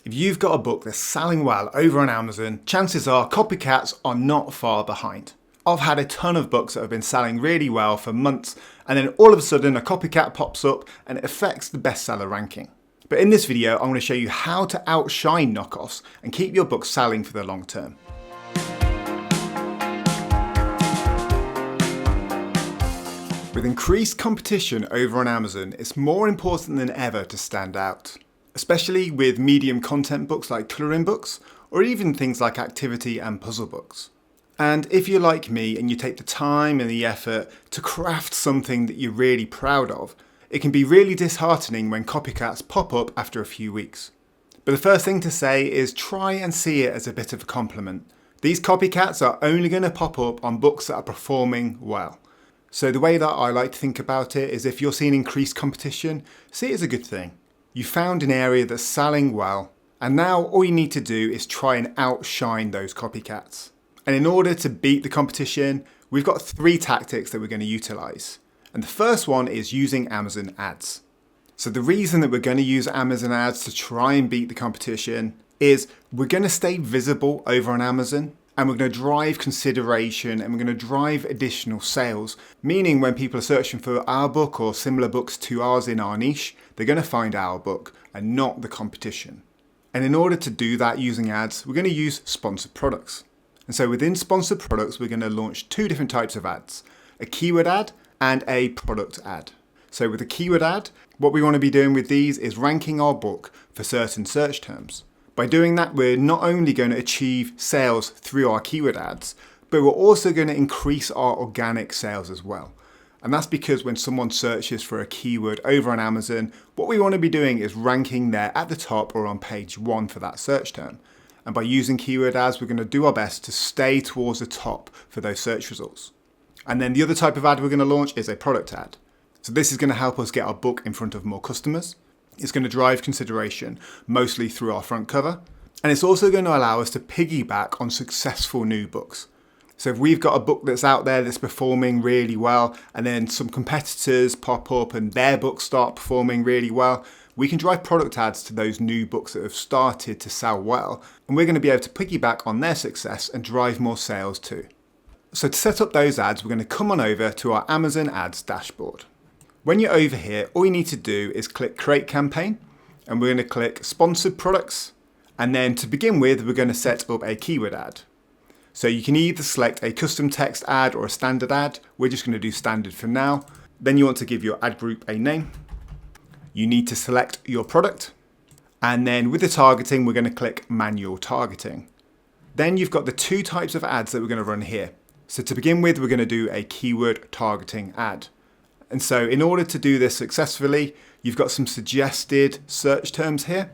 If you've got a book that's selling well over on Amazon, chances are copycats are not far behind. I've had a ton of books that have been selling really well for months, and then all of a sudden a copycat pops up and it affects the bestseller ranking. But in this video, I'm going to show you how to outshine knockoffs and keep your book selling for the long term. With increased competition over on Amazon, it's more important than ever to stand out, especially with medium content books like colouring books, or even things like activity and puzzle books. And if you're like me and you take the time and the effort to craft something that you're really proud of, it can be really disheartening when copycats pop up after a few weeks. But the first thing to say is try and see it as a bit of a compliment. These copycats are only going to pop up on books that are performing well. So the way that I like to think about it is if you're seeing increased competition, see it as a good thing. You found an area that's selling well, and now all you need to do is try and outshine those copycats. And in order to beat the competition, we've got 3 tactics that we're going to utilize. And the first one is using Amazon ads. So the reason that we're going to use Amazon ads to try and beat the competition is we're going to stay visible over on Amazon, and we're going to drive consideration, and we're going to drive additional sales, meaning when people are searching for our book or similar books to ours in our niche, they're going to find our book and not the competition. And in order to do that using ads, we're going to use sponsored products. And so within sponsored products, we're going to launch 2 different types of ads, a keyword ad and a product ad. So with a keyword ad, what we want to be doing with these is ranking our book for certain search terms. By doing that, we're not only going to achieve sales through our keyword ads, but we're also going to increase our organic sales as well. And that's because when someone searches for a keyword over on Amazon, what we want to be doing is ranking there at the top or on page 1 for that search term. And by using keyword ads, we're going to do our best to stay towards the top for those search results. And then the other type of ad we're going to launch is a product ad. So this is going to help us get our book in front of more customers. It's going to drive consideration, mostly through our front cover. And it's also going to allow us to piggyback on successful new books. So if we've got a book that's out there that's performing really well, and then some competitors pop up and their books start performing really well, we can drive product ads to those new books that have started to sell well. And we're going to be able to piggyback on their success and drive more sales too. So to set up those ads, we're going to come on over to our Amazon ads dashboard. When you're over here, all you need to do is click Create Campaign, and we're going to click Sponsored Products. And then to begin with, we're going to set up a keyword ad. So you can either select a custom text ad or a standard ad. We're just going to do standard for now. Then you want to give your ad group a name. You need to select your product. And then with the targeting, we're going to click Manual Targeting. Then you've got the 2 types of ads that we're going to run here. So to begin with, we're going to do a keyword targeting ad. And so in order to do this successfully, you've got some suggested search terms here.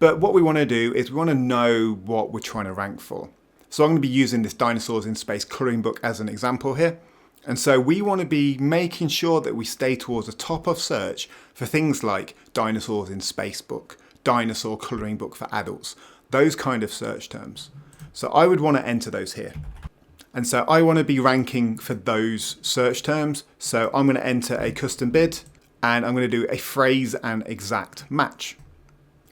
But what we want to do is we want to know what we're trying to rank for. So I'm going to be using this Dinosaurs in Space colouring book as an example here. And so we want to be making sure that we stay towards the top of search for things like Dinosaurs in Space book, dinosaur colouring book for adults, those kind of search terms. So I would want to enter those here. And so I want to be ranking for those search terms. So I'm going to enter a custom bid, and I'm going to do a phrase and exact match.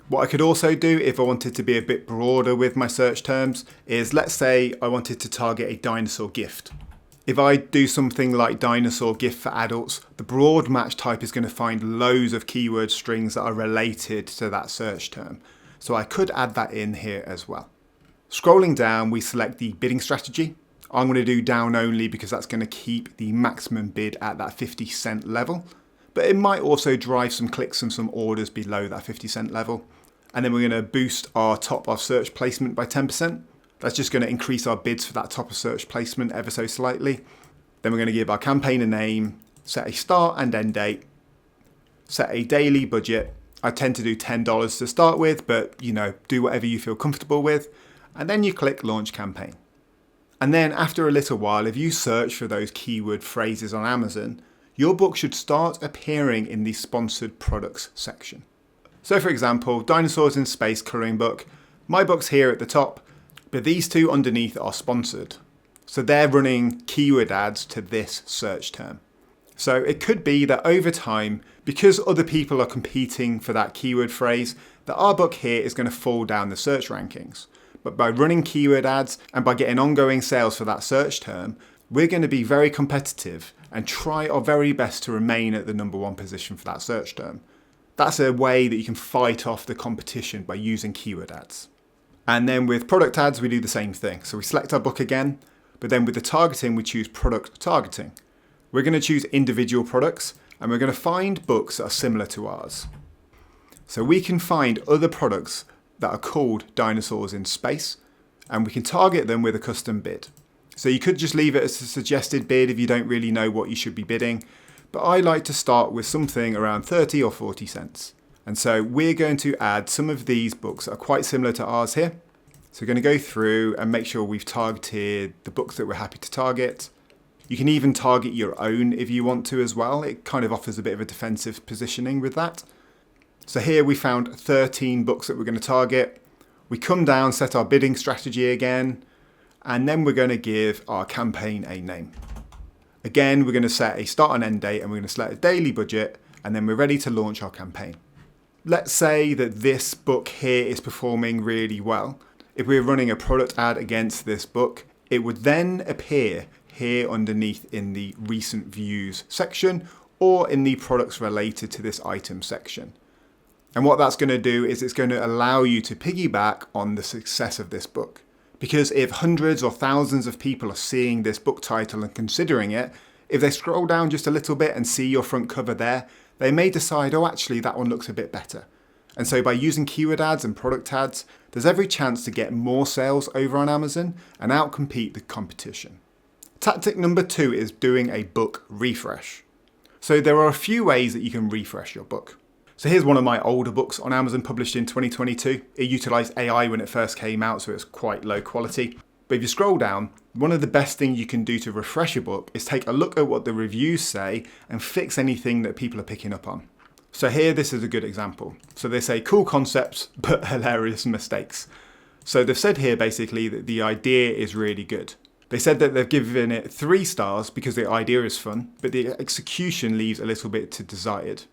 What I could also do if I wanted to be a bit broader with my search terms is, let's say I wanted to target a dinosaur gift. If I do something like dinosaur gift for adults, the broad match type is going to find loads of keyword strings that are related to that search term. So I could add that in here as well. Scrolling down, we select the bidding strategy. I'm going to do down only because that's going to keep the maximum bid at that 50-cent level. But it might also drive some clicks and some orders below that 50-cent level. And then we're going to boost our top of search placement by 10%. That's just going to increase our bids for that top of search placement ever so slightly. Then we're going to give our campaign a name, set a start and end date, set a daily budget. I tend to do $10 to start with, but do whatever you feel comfortable with. And then you click Launch Campaign. And then after a little while, if you search for those keyword phrases on Amazon, your book should start appearing in the sponsored products section. So for example, Dinosaurs in Space colouring book, my book's here at the top, but these 2 underneath are sponsored. So they're running keyword ads to this search term. So it could be that over time, because other people are competing for that keyword phrase, that our book here is going to fall down the search rankings. But by running keyword ads and by getting ongoing sales for that search term, we're going to be very competitive and try our very best to remain at the number one position for that search term. That's a way that you can fight off the competition by using keyword ads. And then with product ads, we do the same thing. So we select our book again, but then with the targeting, we choose product targeting. We're going to choose individual products and we're going to find books that are similar to ours. So we can find other products that are called Dinosaurs in Space and we can target them with a custom bid. So you could just leave it as a suggested bid if you don't really know what you should be bidding. But I like to start with something around 30 or 40 cents. And so we're going to add some of these books that are quite similar to ours here. So we're going to go through and make sure we've targeted the books that we're happy to target. You can even target your own if you want to as well. It kind of offers a bit of a defensive positioning with that. So here we found 13 books that we're going to target. We come down, set our bidding strategy again, and then we're going to give our campaign a name. Again, we're going to set a start and end date and we're going to select a daily budget and then we're ready to launch our campaign. Let's say that this book here is performing really well. If we're running a product ad against this book, it would then appear here underneath in the recent views section or in the products related to this item section. And what that's going to do is it's going to allow you to piggyback on the success of this book. Because if hundreds or thousands of people are seeing this book title and considering it, if they scroll down just a little bit and see your front cover there, they may decide, oh, actually, that one looks a bit better. And so by using keyword ads and product ads, there's every chance to get more sales over on Amazon and outcompete the competition. Tactic number 2 is doing a book refresh. So there are a few ways that you can refresh your book. So here's one of my older books on Amazon published in 2022. It utilised AI when it first came out, so it's quite low quality. But if you scroll down, one of the best things you can do to refresh your book is take a look at what the reviews say and fix anything that people are picking up on. So here, this is a good example. So they say cool concepts, but hilarious mistakes. So they've said here basically that the idea is really good. They said that they've given it 3 stars because the idea is fun, but the execution leaves a little bit to desired.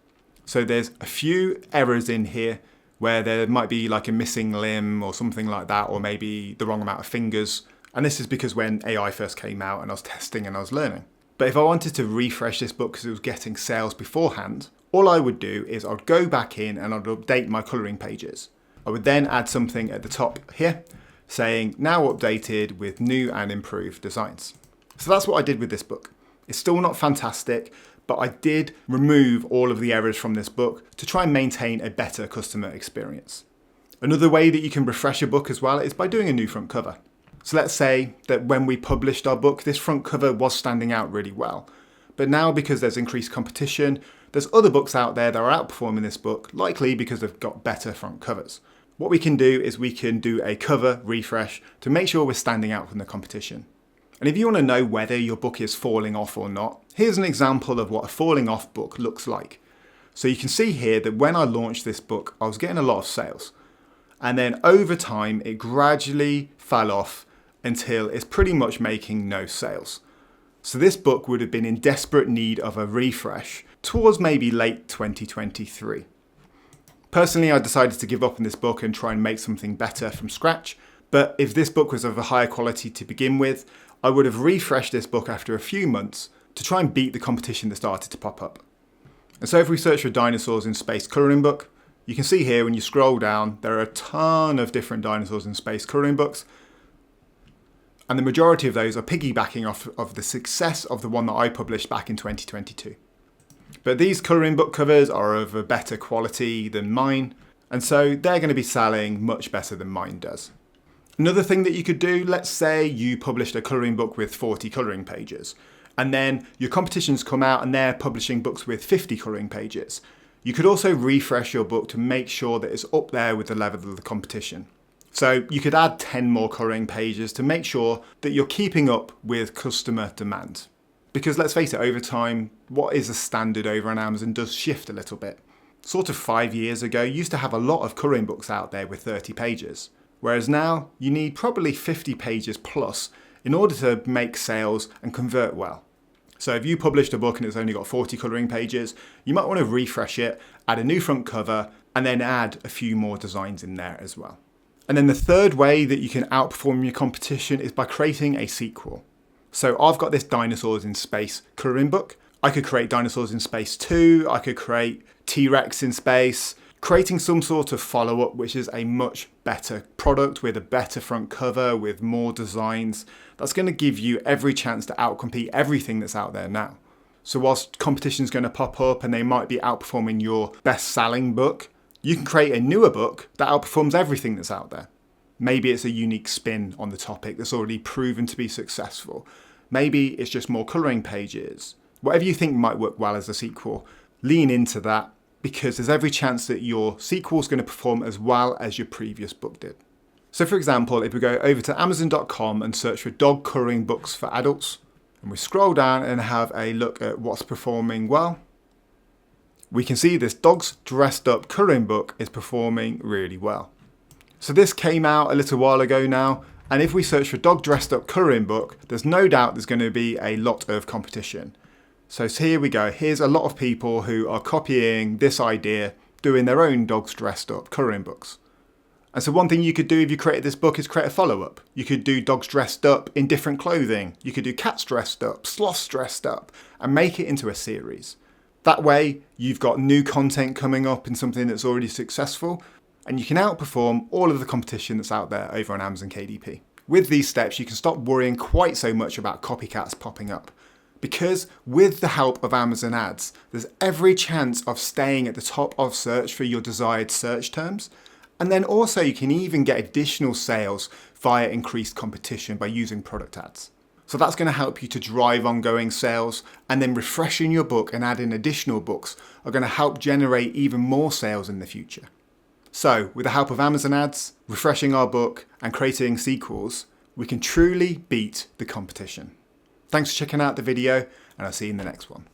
So there's a few errors in here where there might be like a missing limb or something like that, or maybe the wrong amount of fingers. And this is because when AI first came out and I was testing and I was learning. But if I wanted to refresh this book because it was getting sales beforehand, all I would do is I'd go back in and I'd update my colouring pages. I would then add something at the top here saying now updated with new and improved designs. So that's what I did with this book. It's still not fantastic, but I did remove all of the errors from this book to try and maintain a better customer experience. Another way that you can refresh a book as well is by doing a new front cover. So let's say that when we published our book, this front cover was standing out really well. But now because there's increased competition, there's other books out there that are outperforming this book, likely because they've got better front covers. What we can do is we can do a cover refresh to make sure we're standing out from the competition. And if you want to know whether your book is falling off or not, here's an example of what a falling off book looks like. So you can see here that when I launched this book, I was getting a lot of sales. And then over time, it gradually fell off until it's pretty much making no sales. So this book would have been in desperate need of a refresh towards maybe late 2023. Personally, I decided to give up on this book and try and make something better from scratch. But if this book was of a higher quality to begin with, I would have refreshed this book after a few months to try and beat the competition that started to pop up. And so if we search for Dinosaurs in Space colouring book, you can see here when you scroll down, there are a ton of different Dinosaurs in Space colouring books. And the majority of those are piggybacking off of the success of the one that I published back in 2022. But these colouring book covers are of a better quality than mine, and so they're going to be selling much better than mine does. Another thing that you could do, let's say you published a colouring book with 40 colouring pages, and then your competitions come out and they're publishing books with 50 colouring pages. You could also refresh your book to make sure that it's up there with the level of the competition. So you could add 10 more colouring pages to make sure that you're keeping up with customer demand. Because let's face it, over time, what is a standard over on Amazon does shift a little bit. Sort of 5 years ago, you used to have a lot of colouring books out there with 30 pages. Whereas now, you need probably 50 pages plus in order to make sales and convert well. So if you published a book and it's only got 40 colouring pages, you might want to refresh it, add a new front cover, and then add a few more designs in there as well. And then the third way that you can outperform your competition is by creating a sequel. So I've got this Dinosaurs in Space colouring book. I could create Dinosaurs in Space 2, I could create T-Rex in Space, creating some sort of follow-up which is a much better product with a better front cover, with more designs. That's going to give you every chance to outcompete everything that's out there now. So whilst competition's going to pop up and they might be outperforming your best-selling book, you can create a newer book that outperforms everything that's out there. Maybe it's a unique spin on the topic that's already proven to be successful. Maybe it's just more colouring pages. Whatever you think might work well as a sequel, lean into that, because there's every chance that your sequel is going to perform as well as your previous book did. So for example, if we go over to Amazon.com and search for dog colouring books for adults, and we scroll down and have a look at what's performing well, we can see this Dogs Dressed Up colouring book is performing really well. So this came out a little while ago now, and if we search for Dog Dressed Up colouring book, there's no doubt there's going to be a lot of competition. So here we go. Here's a lot of people who are copying this idea, doing their own Dogs Dressed Up colouring books. And so one thing you could do if you created this book is create a follow-up. You could do dogs dressed up in different clothing. You could do cats dressed up, sloths dressed up, and make it into a series. That way, you've got new content coming up in something that's already successful, and you can outperform all of the competition that's out there over on Amazon KDP. With these steps, you can stop worrying quite so much about copycats popping up. Because with the help of Amazon ads, there's every chance of staying at the top of search for your desired search terms. And then also you can even get additional sales via increased competition by using product ads. So that's going to help you to drive ongoing sales, and then refreshing your book and adding additional books are going to help generate even more sales in the future. So with the help of Amazon ads, refreshing our book and creating sequels, we can truly beat the competition. Thanks for checking out the video, and I'll see you in the next one.